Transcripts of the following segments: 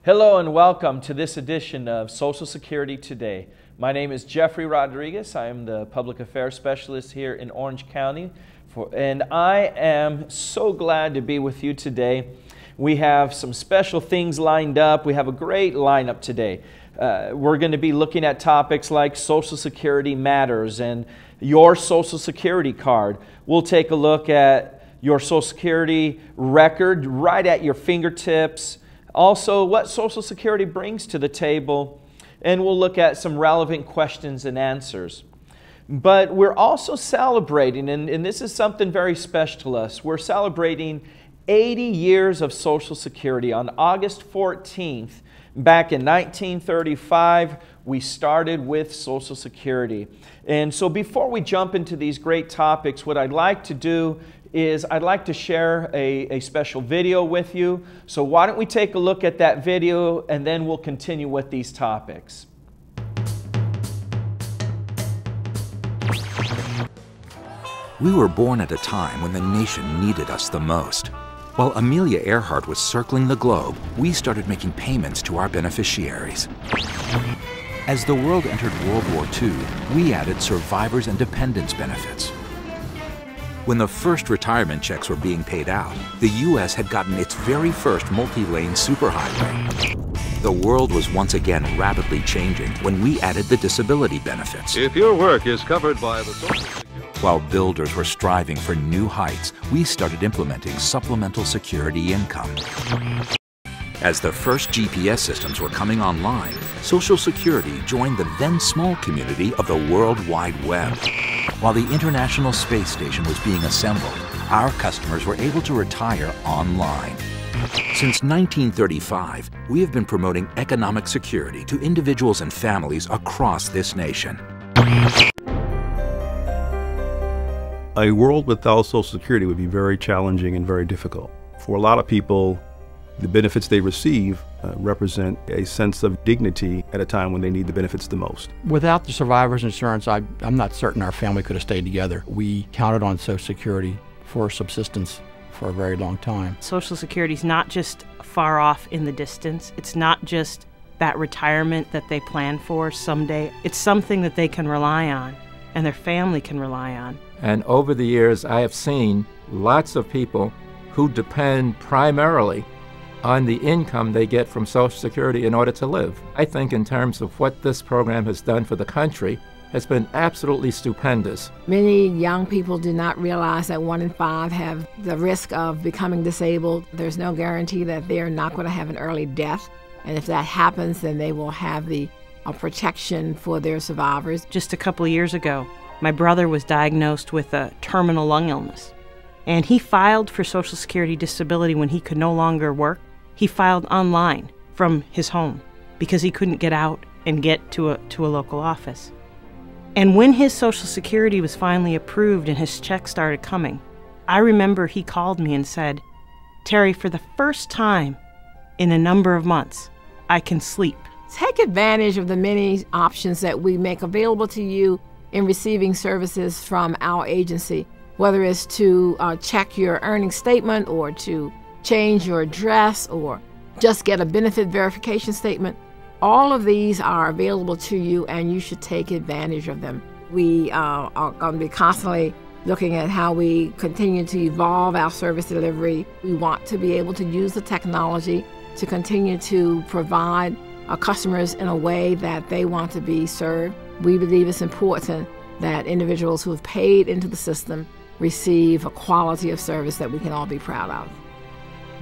Hello and welcome to this edition of Social Security Today. My name is Jeffrey Rodriguez. I am the Public Affairs Specialist here in Orange County, and I am so glad to be with you today. We have some special things lined up. We have a great lineup today. We're going to be looking at topics like Social Security matters and your Social Security card. We'll take a look at your Social Security record right at your fingertips. Also, what Social Security brings to the table, and we'll look at some relevant questions and answers. But we're also celebrating, and this is something very special to us, we're celebrating 80 years of Social Security. On August 14th, back in 1935, we started with Social Security. And so before we jump into these great topics, what I'd like to do is I'd like to share a special video with you. So why don't we take a look at that video and then we'll continue with these topics. We were born at a time when the nation needed us the most. While Amelia Earhart was circling the globe, we started making payments to our beneficiaries. As the world entered World War II, we added survivors and dependents benefits. When the first retirement checks were being paid out, the U.S. had gotten its very first multi-lane superhighway. The world was once again rapidly changing when we added the disability benefits. If your work is covered by the Social Security... While builders were striving for new heights, we started implementing supplemental security income. As the first GPS systems were coming online, Social Security joined the then small community of the World Wide Web. While the International Space Station was being assembled, our customers were able to retire online. Since 1935, we have been promoting economic security to individuals and families across this nation. A world without Social Security would be very challenging and very difficult. For a lot of people, the benefits they receive represent a sense of dignity at a time when they need the benefits the most. Without the survivor's insurance, I'm not certain our family could have stayed together. We counted on Social Security for subsistence for a very long time. Social Security is not just far off in the distance. It's not just that retirement that they plan for someday. It's something that they can rely on and their family can rely on. And over the years, I have seen lots of people who depend primarily on the income they get from Social Security in order to live. I think in terms of what this program has done for the country has been absolutely stupendous. Many young people do not realize that 1 in 5 have the risk of becoming disabled. There's no guarantee that they're not going to have an early death. And if that happens, then they will have the protection for their survivors. Just a couple of years ago, my brother was diagnosed with a terminal lung illness. And he filed for Social Security disability when he could no longer work. He filed online from his home because he couldn't get out and get to a local office. And when his Social Security was finally approved and his check started coming, I remember he called me and said, "Terry, for the first time in a number of months, I can sleep." Take advantage of the many options that we make available to you in receiving services from our agency, whether it's to check your earnings statement or to change your address or just get a benefit verification statement. All of these are available to you and you should take advantage of them. We are going to be constantly looking at how we continue to evolve our service delivery. We want to be able to use the technology to continue to provide our customers in a way that they want to be served. We believe it's important that individuals who have paid into the system receive a quality of service that we can all be proud of.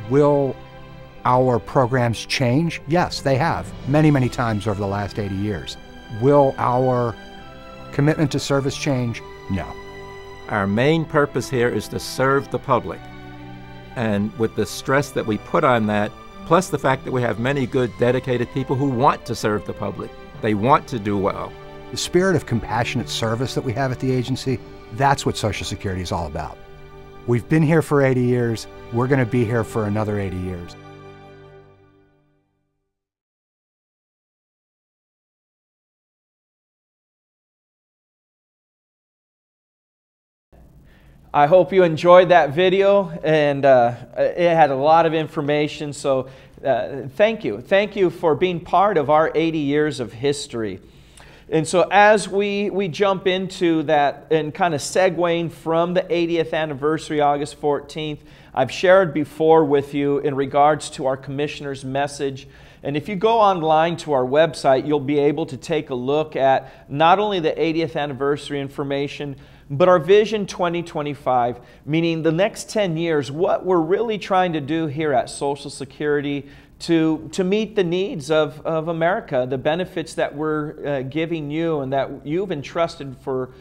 Will our programs change? Yes, they have, many, many times over the last 80 years. Will our commitment to service change? No. Our main purpose here is to serve the public. And with the stress that we put on that, plus the fact that we have many good, dedicated people who want to serve the public, they want to do well. The spirit of compassionate service that we have at the agency, that's what Social Security is all about. We've been here for 80 years. We're going to be here for another 80 years. I hope you enjoyed that video, and it had a lot of information, so thank you. Thank you for being part of our 80 years of history. And so as we jump into that and kind of segueing from the 80th anniversary, August 14th, I've shared before with you in regards to our commissioner's message. And if you go online to our website, you'll be able to take a look at not only the 80th anniversary information, but our Vision 2025, meaning the next 10 years, what we're really trying to do here at Social Security to meet the needs of America, the benefits that we're giving you and that you've entrusted for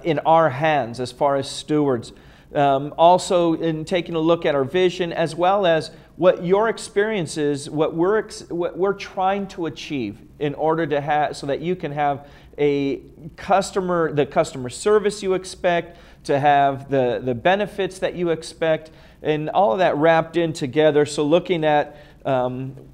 in our hands as far as stewards. Also in taking a look at our vision, as well as what your experience is, what we're trying to achieve in order to have, so that you can have the customer service you expect, to have the benefits that you expect, and all of that wrapped in together. So looking at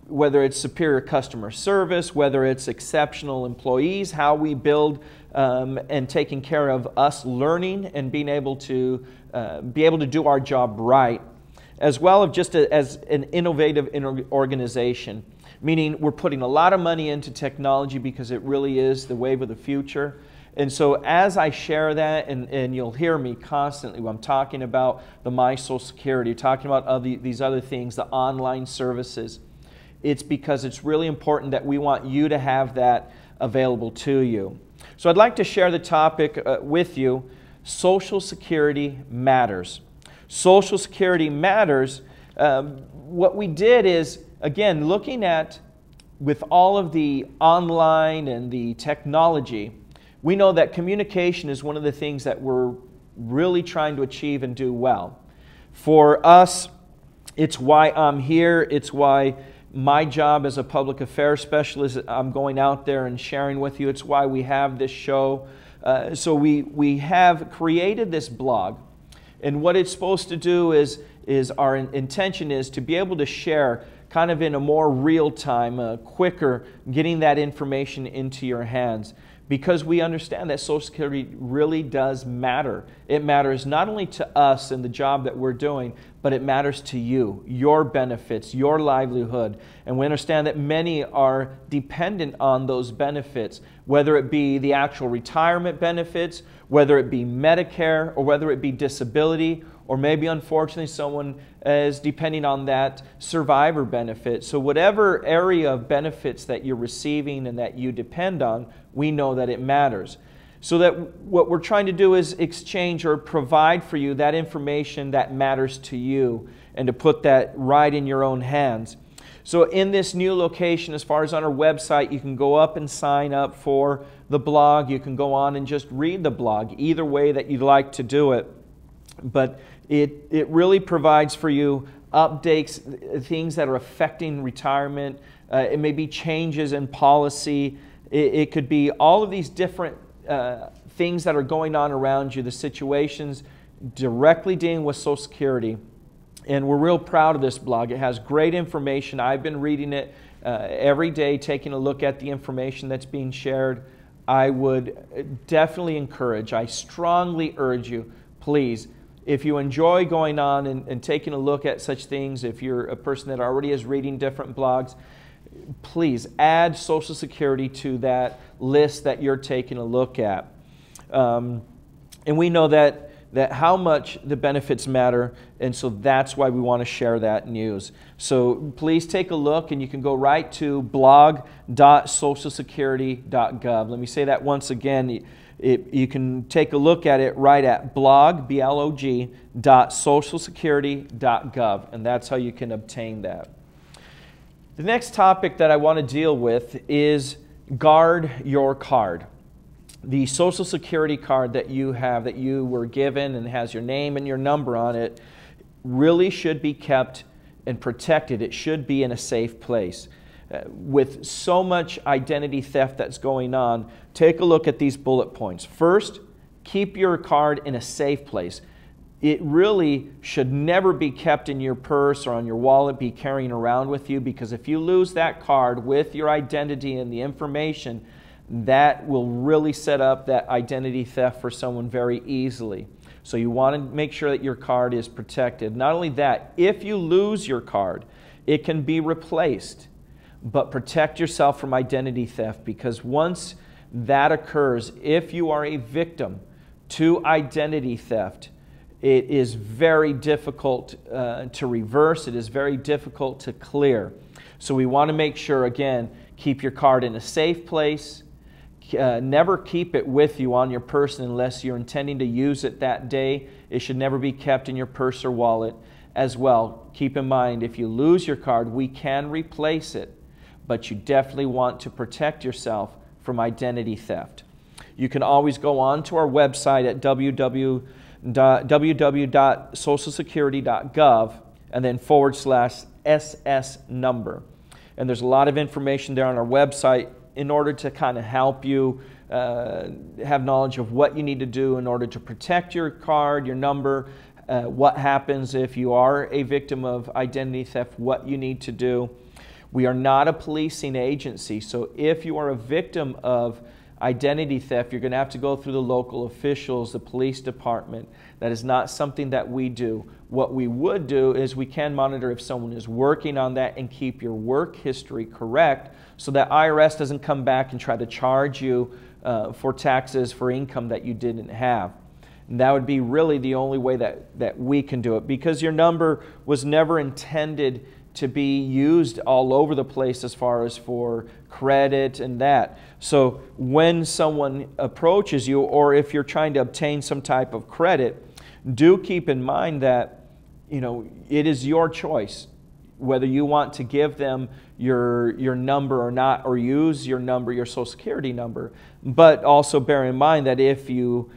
whether it's superior customer service, whether it's exceptional employees, how we build and taking care of us learning and being able to do our job right, as well as just as an innovative organization, meaning we're putting a lot of money into technology because it really is the wave of the future. And so as I share that, and you'll hear me constantly when I'm talking about the My Social Security, talking about these other things, the online services, it's because it's really important that we want you to have that available to you. So I'd like to share the topic with you. Social Security matters. Social Security matters. What we did is, again, looking at with all of the online and the technology, we know that communication is one of the things that we're really trying to achieve and do well. For us, it's why I'm here. It's why my job as a public affairs specialist, I'm going out there and sharing with you. It's why we have this show. So we have created this blog. And what it's supposed to do is our intention is to be able to share kind of in a more real time, quicker, getting that information into your hands. Because we understand that Social Security really does matter. It matters not only to us and the job that we're doing, but it matters to you, your benefits, your livelihood. And we understand that many are dependent on those benefits, whether it be the actual retirement benefits, whether it be Medicare, or whether it be disability, or maybe unfortunately someone is depending on that survivor benefit. So whatever area of benefits that you're receiving and that you depend on, we know that it matters. So that what we're trying to do is exchange or provide for you that information that matters to you and to put that right in your own hands. So in this new location, as far as on our website, you can go up and sign up for the blog. You can go on and just read the blog, either way that you'd like to do it. But it really provides for you updates, things that are affecting retirement. It may be changes in policy. It could be all of these different things that are going on around you, the situations directly dealing with Social Security. And we're real proud of this blog. It has great information. I've been reading it every day, taking a look at the information that's being shared. I would definitely encourage, I strongly urge you, please, if you enjoy going on and taking a look at such things, if you're a person that already is reading different blogs, please add Social Security to that list that you're taking a look at. And we know that how much the benefits matter, and so that's why we want to share that news. So please take a look, and you can go right to blog.socialsecurity.gov. Let me say that once again. You can take a look at it right at blog.socialsecurity.gov, and that's how you can obtain that. The next topic that I want to deal with is guard your card. The Social Security card that you have, that you were given and has your name and your number on it, really should be kept and protected. It should be in a safe place. With so much identity theft that's going on, take a look at these bullet points. First, keep your card in a safe place. It really should never be kept in your purse or on your wallet, be carrying around with you, because if you lose that card with your identity and the information, that will really set up that identity theft for someone very easily. So you want to make sure that your card is protected. Not only that, if you lose your card, It can be replaced, but protect yourself from identity theft, because once that occurs, if you are a victim to identity theft, it is very difficult to reverse. It is very difficult to clear. So we want to make sure, again, keep your card in a safe place. Never keep it with you on your person unless you're intending to use it that day. It should never be kept in your purse or wallet as well. Keep in mind, if you lose your card, we can replace it, but you definitely want to protect yourself from identity theft. You can always go on to our website at www.socialsecurity.gov and then /SS number. And there's a lot of information there on our website in order to kind of help you have knowledge of what you need to do in order to protect your card, your number, what happens if you are a victim of identity theft, what you need to do. We are not a policing agency, so if you are a victim of identity theft, you're going to have to go through the local officials, the police department. That is not something that we do. What we would do is we can monitor if someone is working on that and keep your work history correct so that IRS doesn't come back and try to charge you for taxes for income that you didn't have. And that would be really the only way that we can do it, because your number was never intended to be used all over the place as far as for credit and that. So when someone approaches you, or if you're trying to obtain some type of credit, do keep in mind that, you know, it is your choice whether you want to give them your number or not, or use your number, your Social Security number. But also bear in mind that if you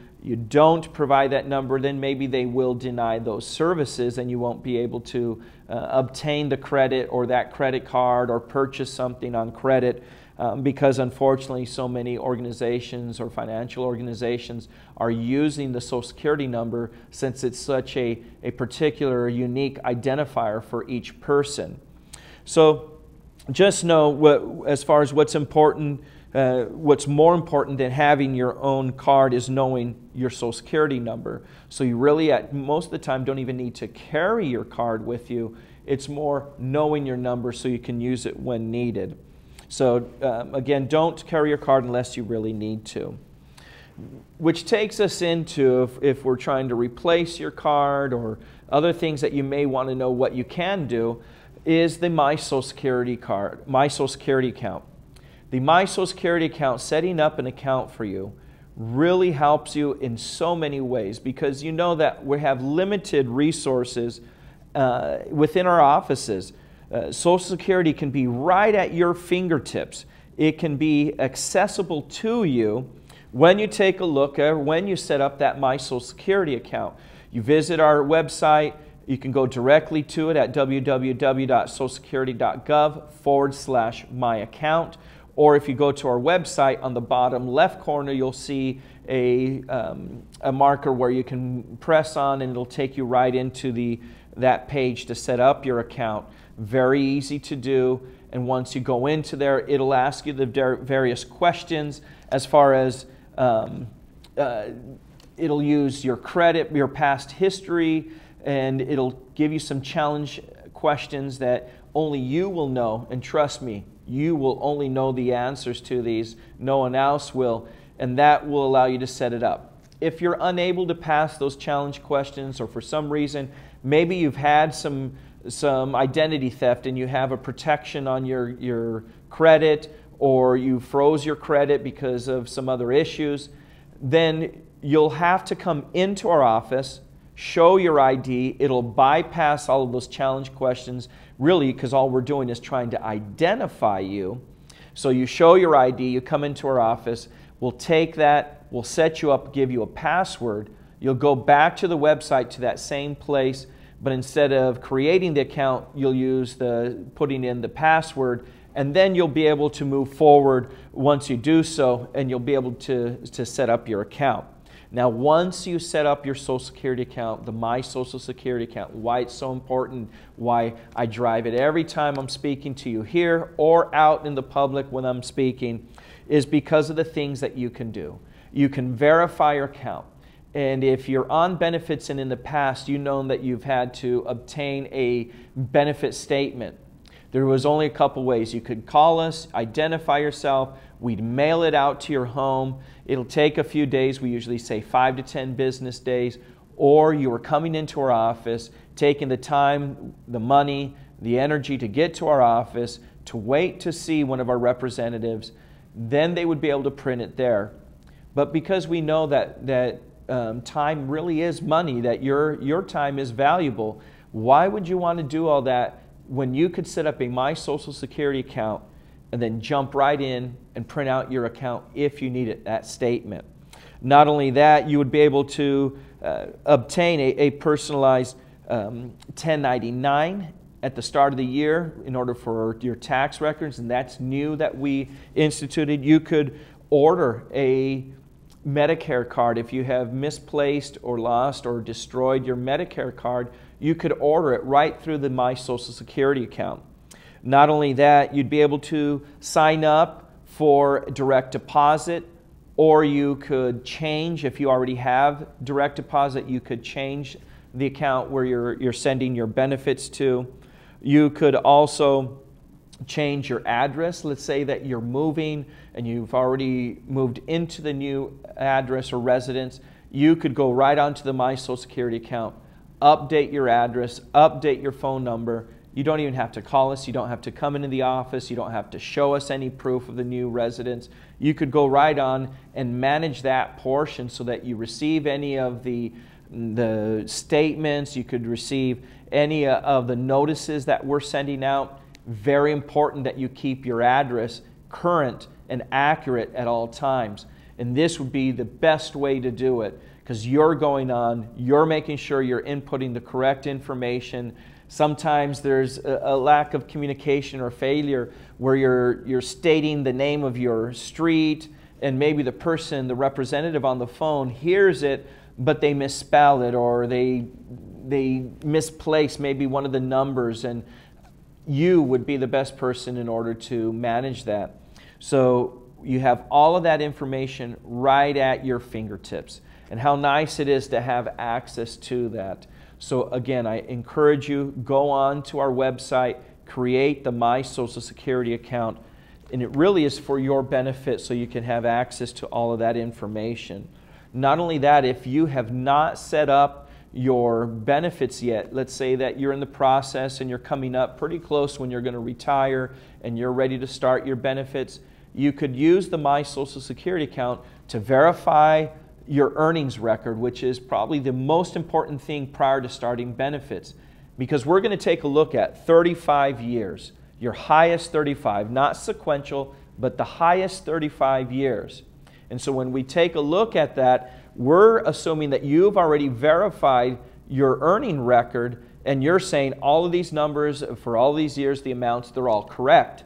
don't provide that number, then maybe they will deny those services and you won't be able to obtain the credit or that credit card or purchase something on credit, because unfortunately so many organizations or financial organizations are using the Social Security number since it's such a particular unique identifier for each person. So just know, as far as what's important, what's more important than having your own card is knowing your Social Security number. So you really, most of the time, don't even need to carry your card with you. It's more knowing your number so you can use it when needed. So again, don't carry your card unless you really need to. Which takes us into, if we're trying to replace your card or other things that you may want to know what you can do, is the My Social Security card, My Social Security account. The My Social Security account, setting up an account for you, really helps you in so many ways, because you know that we have limited resources within our offices. Social Security can be right at your fingertips. It can be accessible to you when you take a look at, when you set up that My Social Security account. You visit our website. You can go directly to it at www.socialsecurity.gov/myaccount. Or if you go to our website, on the bottom left corner, you'll see a marker where you can press on, and it'll take you right into that page to set up your account. Very easy to do. And once you go into there, it'll ask you the various questions as far as it'll use your credit, your past history, and it'll give you some challenge questions that only you will know. And trust me, you will only know the answers to these. No one else will. And that will allow you to set it up. If you're unable to pass those challenge questions, or for some reason, maybe you've had some identity theft and you have a protection on your credit, or you froze your credit because of some other issues, then you'll have to come into our office, show your ID. It'll bypass all of those challenge questions, really, because all we're doing is trying to identify you. So you show your ID, you come into our office, we'll take that, we'll set you up, give you a password. You'll go back to the website, to that same place, but instead of creating the account, you'll use putting in the password, and then you'll be able to move forward once you do so, and you'll be able to set up your account. Now, once you set up your Social Security account, the My Social Security account, why it's so important, why I drive it every time I'm speaking to you here or out in the public when I'm speaking, is because of the things that you can do. You can verify your account. And if you're on benefits and in the past, you know that you've had to obtain a benefit statement There was only a couple ways. You could call us, identify yourself, we'd mail it out to your home. It'll take a few days, we usually say 5 to 10 business days, or you were coming into our office, taking the time, the money, the energy to get to our office, to wait to see one of our representatives, then they would be able to print it there. But because we know that time really is money, that your time is valuable, why would you want to do all that when you could set up a My Social Security account and then jump right in and print out your account if you need it, that statement? Not only that, you would be able to obtain a personalized 1099 at the start of the year in order for your tax records, and that's new that we instituted. You could order a Medicare card. If you have misplaced or lost or destroyed your Medicare card, you could order it right through the My Social Security account. Not only that, you'd be able to sign up for direct deposit, or you could change, if you already have direct deposit, you could change the account where you're sending your benefits to. You could also change your address. Let's say that you're moving and you've already moved into the new address or residence. You could go right onto the My Social Security account, update your address, update your phone number. You don't even have to call us. You don't have to come into the office. You don't have to show us any proof of the new residence. You could go right on and manage that portion so that you receive any of the statements. You could receive any of the notices that we're sending out. Very important that you keep your address current and accurate at all times. And this would be the best way to do it, because you're going on, you're making sure you're inputting the correct information. Sometimes there's a lack of communication or failure where you're stating the name of your street, and maybe the person, the representative on the phone hears it, but they misspell it, or they misplace maybe one of the numbers, and you would be the best person in order to manage that. So you have all of that information right at your fingertips, and how nice it is to have access to that. So again, I encourage you, go on to our website, create the My Social Security account, and it really is for your benefit so you can have access to all of that information. Not only that, if you have not set up your benefits yet, let's say that you're in the process and you're coming up pretty close when you're going to retire and you're ready to start your benefits, you could use the My Social Security account to verify your earnings record, which is probably the most important thing prior to starting benefits, because we're going to take a look at 35 years, your highest 35, not sequential, but the highest 35 years. And so when we take a look at that, we're assuming that you've already verified your earning record, and you're saying all of these numbers for all these years, the amounts, they're all correct.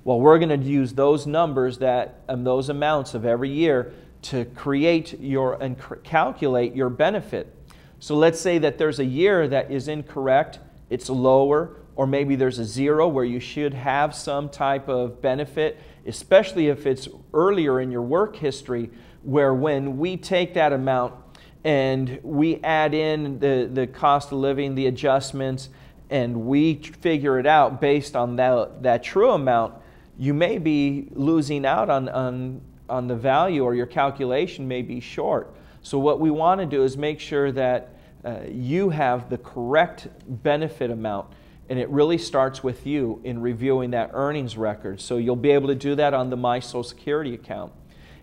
Well, we're going to use those numbers, those amounts of every year, to create and calculate your benefit. So let's say that there's a year that is incorrect, it's lower, or maybe there's a 0 where you should have some type of benefit, especially if it's earlier in your work history, where when we take that amount and we add in the cost of living, the adjustments, and we figure it out based on that true amount, you may be losing out on the value, or your calculation may be short. So what we want to do is make sure that you have the correct benefit amount, and it really starts with you in reviewing that earnings record. So you'll be able to do that on the My Social Security account.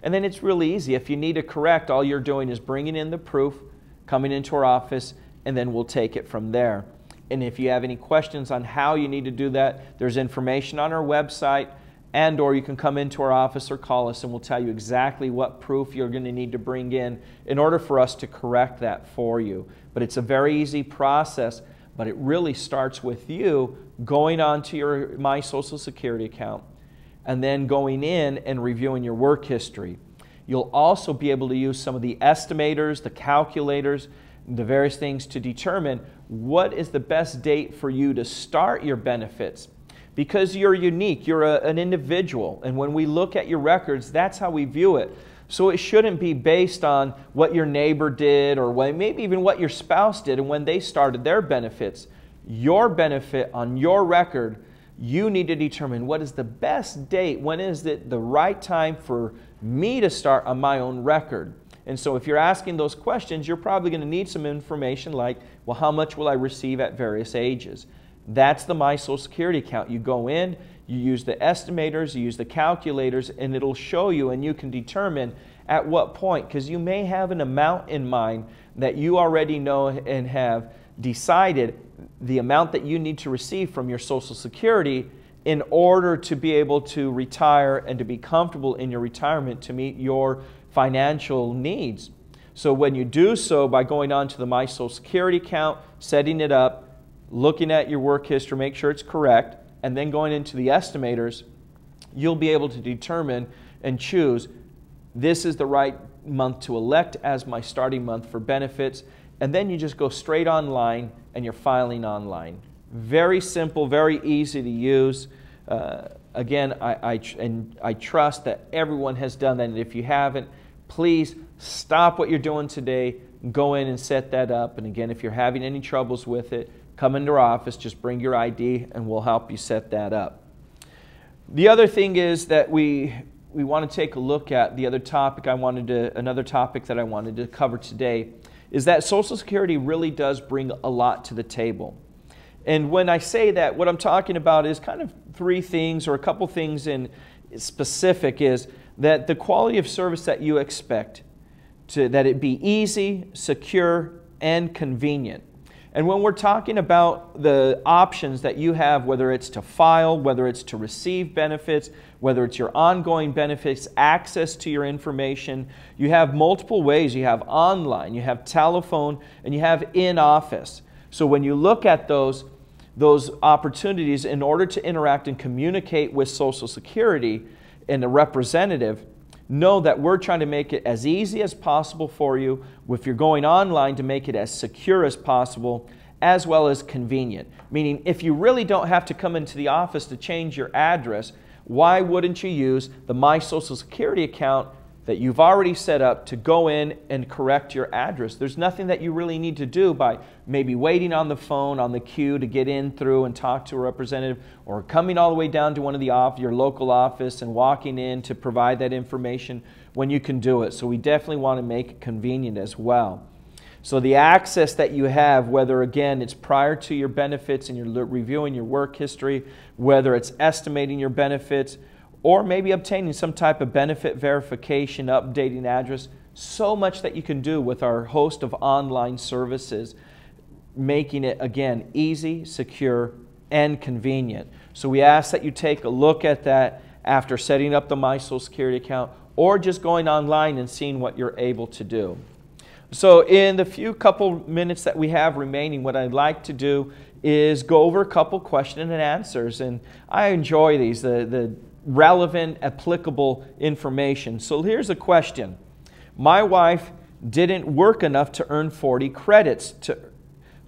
And then it's really easy. If you need to correct, all you're doing is bringing in the proof, coming into our office, and then we'll take it from there. And if you have any questions on how you need to do that, there's information on our website, or you can come into our office or call us, and we'll tell you exactly what proof you're going to need to bring in order for us to correct that for you. But it's a very easy process, but it really starts with you going on to your My Social Security account and then going in and reviewing your work history. You'll also be able to use some of the estimators, the calculators, the various things to determine what is the best date for you to start your benefits. Because you're unique, you're an individual, and when we look at your records, that's how we view it. So it shouldn't be based on what your neighbor did, or maybe even what your spouse did and when they started their benefits. Your benefit on your record, You need to determine what is the best date, when is it the right time for me to start on my own record. And so if you're asking those questions, you're probably going to need some information like, well, how much will I receive at various ages? That's the My Social Security account. You go in, you use the estimators, you use the calculators, and it'll show you, and you can determine at what point, because you may have an amount in mind that you already know and have decided the amount that you need to receive from your Social Security in order to be able to retire and to be comfortable in your retirement to meet your financial needs. So when you do so by going on to the My Social Security account, setting it up, looking at your work history, make sure it's correct, and then going into the estimators, you'll be able to determine and choose, this is the right month to elect as my starting month for benefits, and then you just go straight online and you're filing online. Very simple, very easy to use. Again, I trust that everyone has done that, and if you haven't, please stop what you're doing today, go in and set that up. And again, if you're having any troubles with it, come into our office, just bring your ID and we'll help you set that up. The other thing is that we want to take a look at the other topic another topic that I wanted to cover today is that Social Security really does bring a lot to the table. And when I say that, what I'm talking about is kind of three things or a couple things in specific is that the quality of service that you expect, that it be easy, secure, and convenient. And when we're talking about the options that you have, whether it's to file, whether it's to receive benefits, whether it's your ongoing benefits, access to your information, you have multiple ways. You have online, you have telephone, and you have in-office. So when you look at those opportunities in order to interact and communicate with Social Security and a representative, know that we're trying to make it as easy as possible for you. If you're going online, to make it as secure as possible, as well as convenient. Meaning, if you really don't have to come into the office to change your address, why wouldn't you use the My Social Security account that you've already set up to go in and correct your address? There's nothing that you really need to do by maybe waiting on the phone, on the queue to get in through and talk to a representative, or coming all the way down to one of your local office and walking in to provide that information when you can do it. So we definitely want to make it convenient as well. So the access that you have, whether again it's prior to your benefits and you're reviewing your work history, whether it's estimating your benefits, or maybe obtaining some type of benefit verification, updating address, so much that you can do with our host of online services, making it, again, easy, secure, and convenient. So we ask that you take a look at that after setting up the My Social Security account, or just going online and seeing what you're able to do. So in the couple minutes that we have remaining, what I'd like to do is go over a couple questions and answers. And I enjoy these, the relevant, applicable information. So here's a question. My wife didn't work enough to earn 40 credits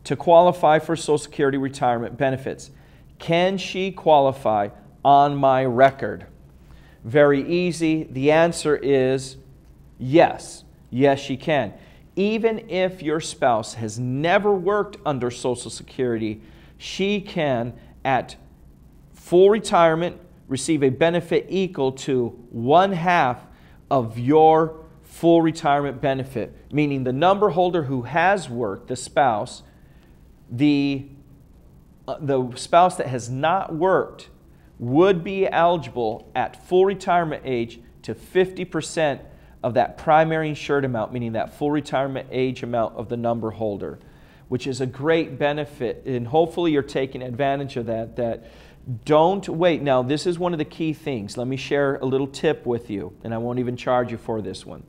to qualify for Social Security retirement benefits. Can she qualify on my record? Very easy. The answer is yes. Yes, she can. Even if your spouse has never worked under Social Security, she can, at full retirement, receive a benefit equal to 1/2 of your full retirement benefit, meaning the number holder who has worked, the spouse, the spouse that has not worked would be eligible at full retirement age to 50% of that primary insured amount, meaning that full retirement age amount of the number holder, which is a great benefit, and hopefully you're taking advantage of that. Don't wait. Now, this is one of the key things. Let me share a little tip with you, and I won't even charge you for this one.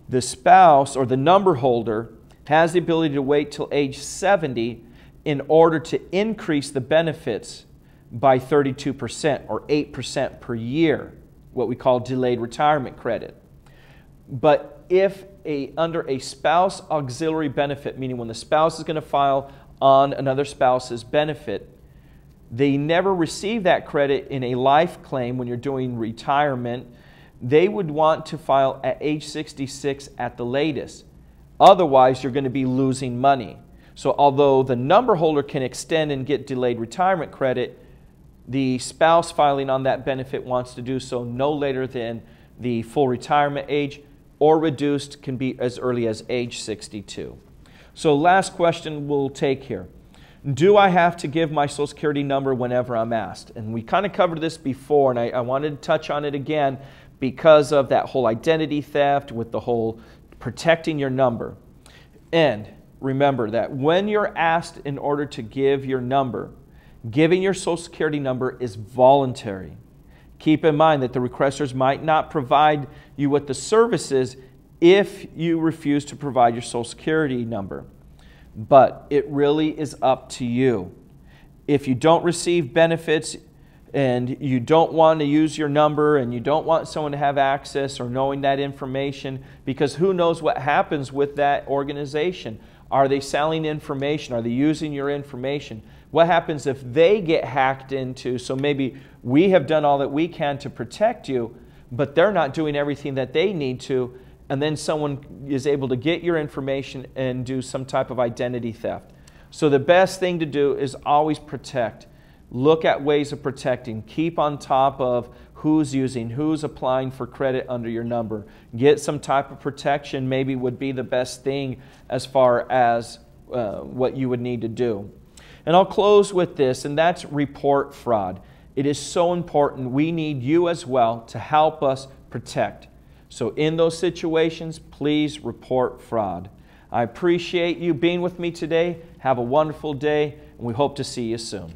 The spouse or the number holder has the ability to wait till age 70 in order to increase the benefits by 32% or 8% per year, what we call delayed retirement credit. But if under a spouse auxiliary benefit, meaning when the spouse is going to file on another spouse's benefit, they never receive that credit in a life claim when you're doing retirement, they would want to file at age 66 at the latest. Otherwise, you're going to be losing money. So although the number holder can extend and get delayed retirement credit, The spouse filing on that benefit wants to do so no later than the full retirement age, or reduced can be as early as age 62. So last question we'll take here. Do I have to give my Social Security number whenever I'm asked? And we kind of covered this before, and I wanted to touch on it again because of that whole identity theft with the whole protecting your number. And remember that when you're asked in order to give your number, giving your Social Security number is voluntary. Keep in mind that the requesters might not provide you with the services if you refuse to provide your Social Security number. But it really is up to you. If you don't receive benefits and you don't want to use your number and you don't want someone to have access or knowing that information, because who knows what happens with that organization. Are they selling information? Are they using your information? What happens if they get hacked into? So maybe we have done all that we can to protect you, but they're not doing everything that they need to, and then someone is able to get your information and do some type of identity theft. So the best thing to do is always protect. Look at ways of protecting. Keep on top of who's using, who's applying for credit under your number. Get some type of protection maybe would be the best thing as far as what you would need to do. And I'll close with this, and that's report fraud. It is so important. We need you as well to help us protect. So in those situations, please report fraud. I appreciate you being with me today. Have a wonderful day, and we hope to see you soon.